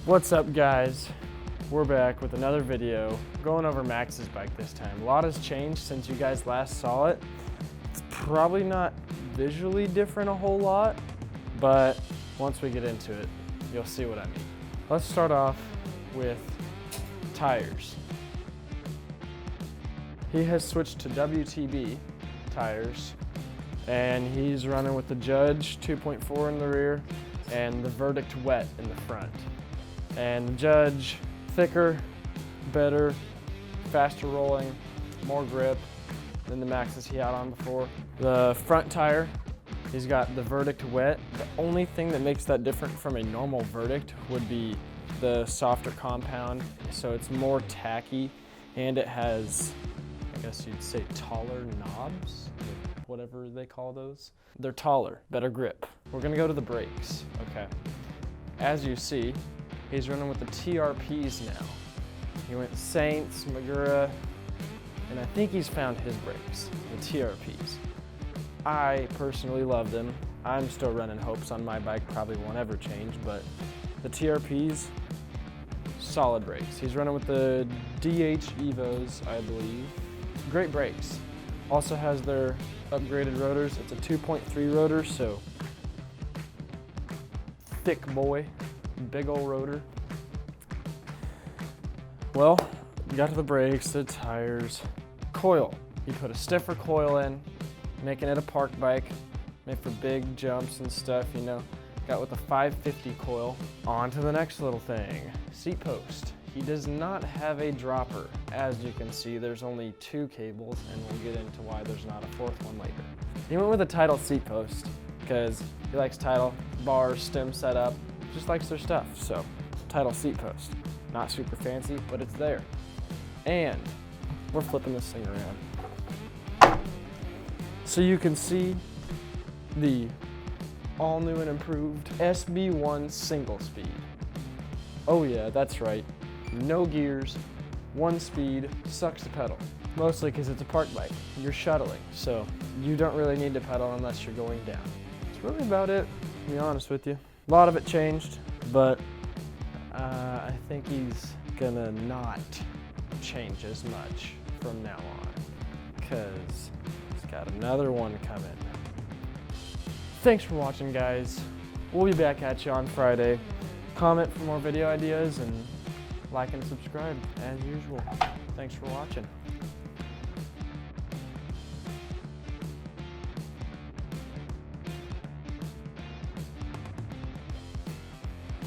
What's up, guys? We're back with another video going over Max's bike this time. A lot has changed since you guys last saw it. It's probably not visually different a whole lot, but once we get into it, you'll see what I mean. Let's start off with tires. He has switched to WTB tires, and he's running with the Judge 2.4 in the rear and the Verdict Wet in the front. And the Judge, thicker, better, faster rolling, more grip than the Maxes he had on before. The front tire, he's got the Verdict Wet. The only thing that makes that different from a normal Verdict would be the softer compound, so it's more tacky, and it has, I guess you'd say, taller knobs, whatever they call those. They're taller, better grip. We're gonna go to the brakes, okay. As you see, he's running with the TRPs now. He went Saints, Magura, and I think he's found his brakes, the TRPs. I personally love them. I'm still running Hopes on my bike, probably won't ever change, but the TRPs, solid brakes. He's running with the DH Evos, I believe. Great brakes. Also has their upgraded rotors. It's a 2.3 rotor, so thick boy, big old rotor. Well, you got to the brakes, the tires, coil. You put a stiffer coil in, making it a park bike, made for big jumps and stuff, you know. Got with a 550 coil. On to the next little thing, seat post. He does not have a dropper. As you can see, there's only 2 cables, and we'll get into why there's not a 4th one later. He went with a Tidal seat post because he likes Tidal, bars, stem setup, just likes their stuff. So, Tidal seat post. Not super fancy, but it's there. And we're flipping this thing around. So you can see the all new and improved SB1 single speed. Oh yeah, that's right. No gears, 1 speed, sucks to pedal. Mostly because it's a park bike. You're shuttling, so you don't really need to pedal unless you're going down. That's really about it, to be honest with you. A lot of it changed, but I think he's gonna not change as much from now on, because he's got another one coming. Thanks for watching, guys. We'll be back at you on Friday. Comment for more video ideas and like and subscribe as usual. Thanks for watching.